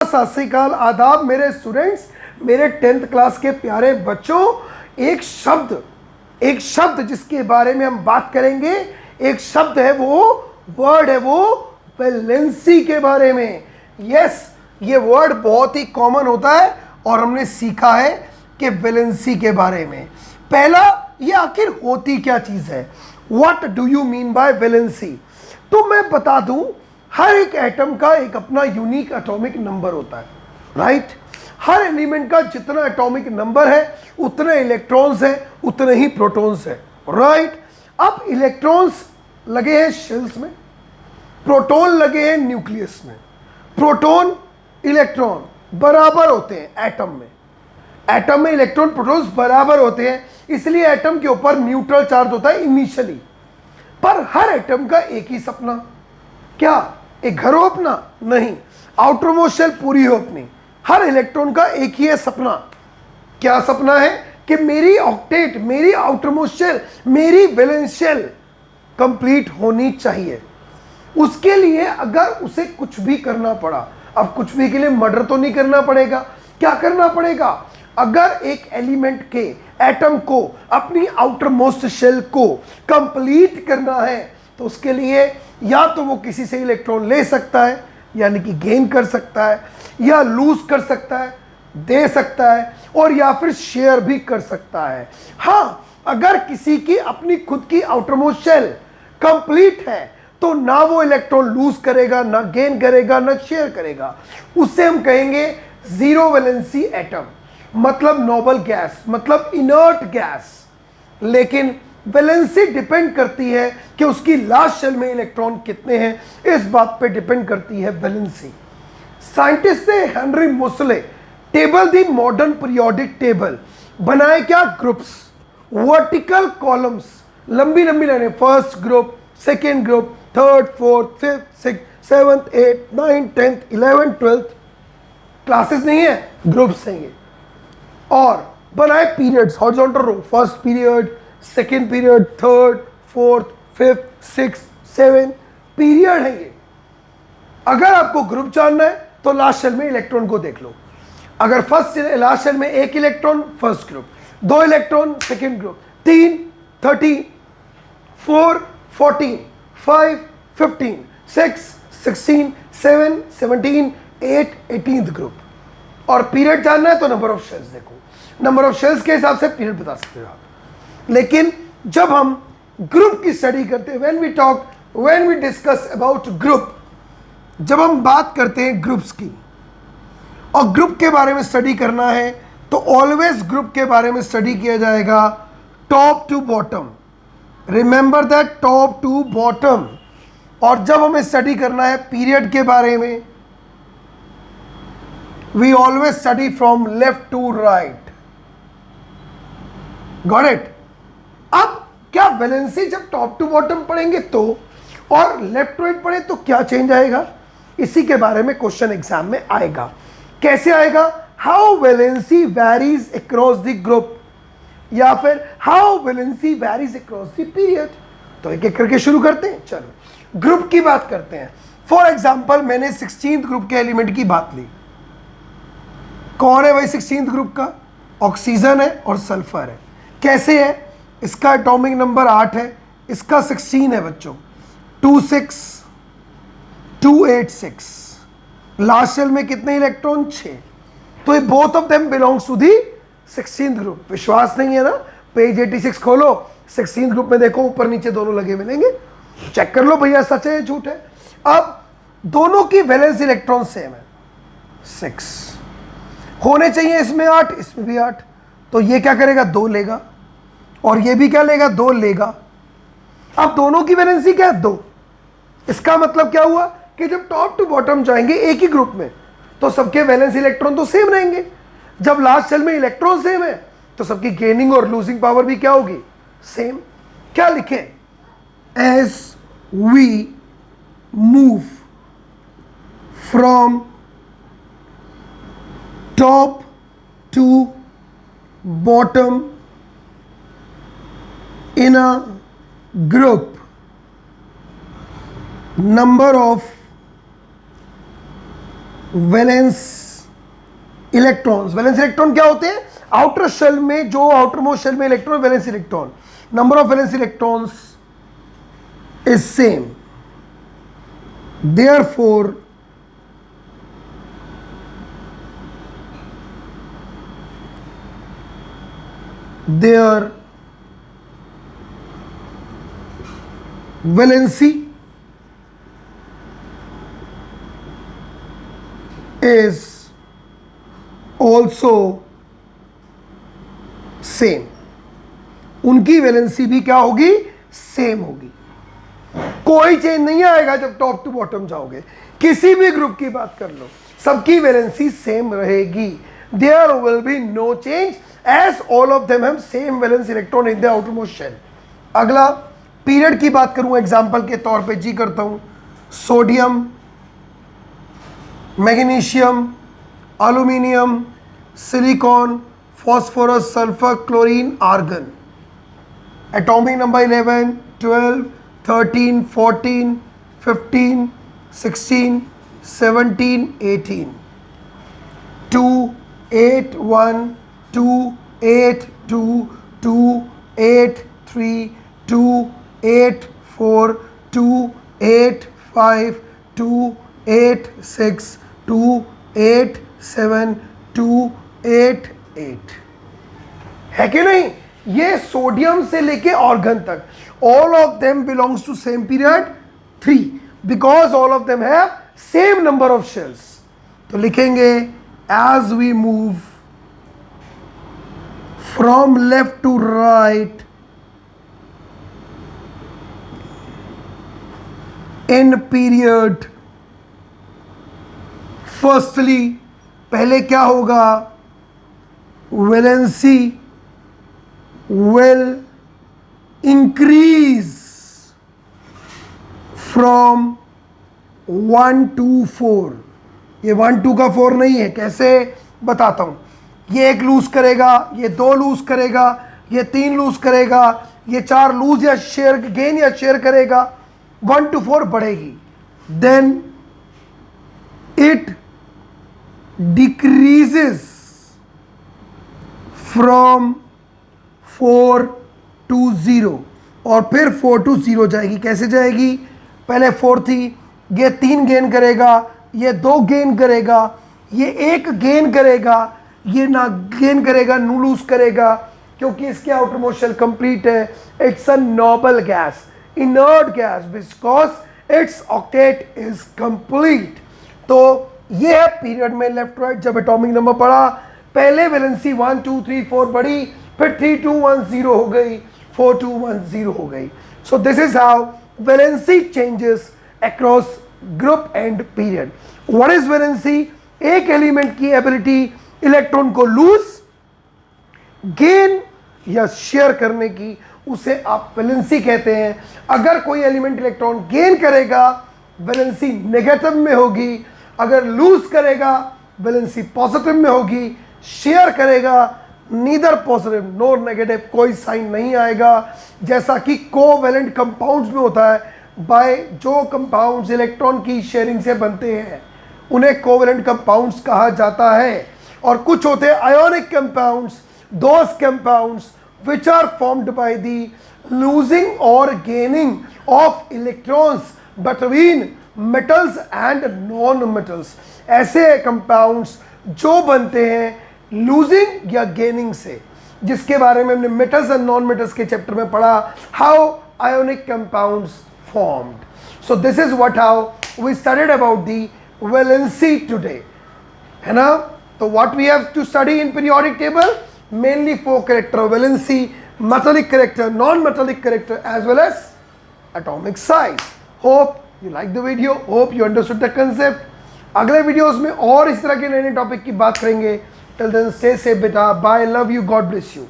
सत श्री अकाल, आदाब मेरे स्टूडेंट्स, मेरे 10th क्लास के प्यारे बच्चों। एक शब्द जिसके बारे में हम बात करेंगे, एक शब्द है, वो वर्ड है, वो वैलेंसी के बारे में। यस, ये वर्ड बहुत ही कॉमन होता है और हमने सीखा है कि वैलेंसी के बारे में। पहला, ये आखिर होती क्या चीज है? What do you mean by valency? तो मैं बता दूं, हर एक एटम का एक अपना यूनिक एटॉमिक नंबर होता है, राइट? हर एलिमेंट का जितना एटॉमिक नंबर है उतने इलेक्ट्रॉन्स हैं, उतने ही प्रोटॉन्स हैं, राइट? अब इलेक्ट्रॉन्स लगे हैं शेल्स में, प्रोटॉन लगे हैं न्यूक्लियस में। प्रोटॉन इलेक्ट्रॉन बराबर होते हैं एटम में इलेक्ट्रॉन प्रोटॉन्स बराबर होते हैं, इसलिए एटम के ऊपर न्यूट्रल चार्ज होता है इनिशियली। पर हर एटम का एक ही सपना, क्या एक घर हो अपना? नहीं, आउटर मोस्ट शेल पूरी हो अपनी। हर इलेक्ट्रॉन का एक ही है सपना। क्या सपना है? कि मेरी ऑक्टेट, मेरी आउटर मोस्ट शेल, मेरी वैलेंस शेल कंप्लीट होनी चाहिए। उसके लिए अगर उसे कुछ भी करना पड़ा, अब कुछ भी के लिए मर्डर तो नहीं करना पड़ेगा, क्या करना पड़ेगा? अगर एक एलिमेंट के एटम को अपनी आउटर मोस्ट शेल को कंप्लीट करना है तो उसके लिए या तो वो किसी से इलेक्ट्रॉन ले सकता है, यानी कि गेन कर सकता है, या लूज कर सकता है, दे सकता है, और या फिर शेयर भी कर सकता है। हाँ, अगर किसी की अपनी खुद की आउटर मोस्ट शेल कंप्लीट है तो ना वो इलेक्ट्रॉन लूज करेगा, ना गेन करेगा, ना शेयर करेगा। उससे हम कहेंगे जीरो वैलेंसी एटम, मतलब नोबल गैस, मतलब इनर्ट गैस। लेकिन वैलेंसी डिपेंड करती है कि उसकी लास्ट शेल में इलेक्ट्रॉन कितने हैं, इस बात पे डिपेंड करती है वैलेंसी। साइंटिस्ट ने हेनरी मोसले टेबल दी मॉडर्न पीरियोडिक टेबल बनाए। क्या? ग्रुप्स, वर्टिकल कॉलम्स, लंबी लंबी लाइनें, first group, second group, third, fourth, fifth, six, seventh, eight, 9, 10th, 11th, 12th। Classes नहीं है, ग्रुप्स हैं ये। और बनाए periods, horizontal row, first period, second period, third, fourth, fifth, six, seven period है ये। अगर आपको ग्रुप जानना है तो लास्ट शेल में इलेक्ट्रॉन को देख लो। अगर लास्ट शेल में एक इलेक्ट्रॉन, फर्स्ट ग्रुप, दो electron, second group, 3, 13, 4, 14, 5, 15, 6, 16, 7, 17, 8, 18th group. और पीरियड जानना है तो नंबर ऑफ शेल्स देखो, नंबर ऑफ शेल्स के हिसाब से पीरियड बता सकते हो आप। लेकिन जब हम ग्रुप की स्टडी करते हैं, when we discuss about group, जब हम बात करते हैं ग्रुप्स की और ग्रुप के बारे में स्टडी करना है तो ऑलवेज ग्रुप के बारे में स्टडी किया जाएगा top to bottom. Remember that, top to bottom. और जब हमें स्टडी करना है पीरियड के बारे में, we always study from left to right. Got it? अब क्या वैलेंसी जब टॉप टू बॉटम पढ़ेंगे तो, और लेफ्ट टू राइट पढ़े तो क्या चेंज आएगा? इसी के बारे में क्वेश्चन एग्जाम में आएगा। कैसे आएगा? How valency varies across the group, या फिर how valency varies across the period. तो एक एक करके शुरू करते हैं। चलो ग्रुप की बात करते हैं। फॉर एग्जाम्पल, मैंने 16th ग्रुप के एलिमेंट की बात ली। कौन है भाई 16th ग्रुप का? ऑक्सीजन है और सल्फर है। कैसे है? इसका एटॉमिक नंबर 8 है, इसका 16 है बच्चों, 26, 286। लास्ट शेल में कितने इलेक्ट्रॉन? 6। तो ये both of them belongs to the 16th group. विश्वास नहीं है ना? पेज 86 खोलो, 16th ग्रुप में देखो, ऊपर नीचे दोनों लगे मिलेंगे, चेक कर लो भैया सच है झूठ है। अब दोनों की वैलेंस इलेक्ट्रॉन सेम है, 6 होने चाहिए। इसमें 8, इसमें भी 8। तो ये क्या करेगा? 2 लेगा, और ये भी क्या लेगा? 2 लेगा। अब दोनों की वैलेंसी क्या है? 2। इसका मतलब क्या हुआ कि जब टॉप टू बॉटम जाएंगे एक ही ग्रुप में तो सबके वैलेंस इलेक्ट्रॉन तो सेम रहेंगे। जब लास्ट शेल में इलेक्ट्रॉन सेम है तो सबकी गेनिंग और लूजिंग पावर भी क्या होगी? सेम। क्या लिखें? As we move from top to bottom in a group, number of valence electrons. Valence electron क्या होते हैं? आउटर शेल में जो आउटर मोस्ट शेल में electron, valence electron. Number of valence electrons is same, therefore their valency is also same. उनकी valency भी क्या होगी? सेम होगी। कोई चेंज नहीं आएगा जब टॉप टू बॉटम जाओगे। किसी भी ग्रुप की बात कर लो, सबकी वैलेंसी सेम रहेगी। There will be no change as all of them have same valence electron in the outermost shell. अगला पीरियड की बात करूं एग्जांपल के तौर पे, जी करता हूं, sodium, magnesium, aluminium, silicon, phosphorus, sulphur, chlorine, argon. Atomic number 11, 12, 13, 14, 15, 16, 17, 18, 2, 8, 1, 2, 8, 2, 2, 8, 3, 2, 8, 4, 2, 8, 5, 2, 8, 6, 2, 8, 7, 2, 8, 8 है कि नहीं? ये सोडियम से लेके ऑर्गन तक, all of them belongs to same period 3 because all of them have same number of shells. तो लिखेंगे as we move from left to right in period, firstly पहले क्या होगा? Valency will increase from 1 to 4। ये 1 2 का 4 नहीं है, कैसे बताता हूं। ये 1 लूज करेगा, ये 2 लूज करेगा, ये 3 लूज करेगा, ये 4 लूज या शेयर गेन या शेयर करेगा, 1 to 4 बढ़ेगी। Then it decreases from 4 to 0 और फिर 4 to 0 जाएगी। कैसे जाएगी? पहले 4 थी, ये 3 गेन करेगा, ये 2 गेन करेगा, ये 1 गेन करेगा, ये ना गेन करेगा, नो लूज करेगा, क्योंकि इसके आउटर मोस्ट शेल कंप्लीट है। It's a noble gas, inert gas, because it's octet is complete. तो ये है पीरियड में लेफ्ट राइट जब एटॉमिक नंबर पढ़ा। पहले वैलेंसी 1 2 3 4 बढ़ी, फिर 3 2 1 0 हो गई, 4 2 1 0 हो गई। सो this is how valency changes across group and period. What is valency? एक एलिमेंट की एबिलिटी इलेक्ट्रॉन को लूज, गेन या शेयर करने की, उसे आप वैलेंसी कहते हैं। अगर कोई एलिमेंट इलेक्ट्रॉन गेन करेगा वैलेंसी नेगेटिव में होगी, अगर लूज करेगा वैलेंसी पॉजिटिव में होगी, शेयर करेगा नीदर पॉजिटिव नोर नेगेटिव, कोई साइन नहीं आएगा। जैसा कि कोवैलेंट कंपाउंड्स में होता है, बाय जो कंपाउंड्स इलेक्ट्रॉन की शेयरिंग से बनते हैं उन्हें कोवैलेंट कंपाउंड्स कहा जाता है। और कुछ होते हैं ionic compounds, those compounds which are formed by the losing or gaining of electrons between metals and non-metals। ऐसे कंपाउंड्स जो बनते हैं लूजिंग या गेनिंग से, जिसके बारे में हमने मेटल्स एंड नॉन मेटल्स के चैप्टर में पढ़ा, how ionic compounds formed. So this is what how we studied about the valency today, है ना। तो what we have to study in periodic table, mainly 4 character: valency, metallic character, non-metallic character, as well as atomic size. Hope you like the video, hope you understood the concept. अगले videos में और इस तरह के नए नए topic की बात करेंगे। Till then, stay safe बेटा, bye, love you, God bless you.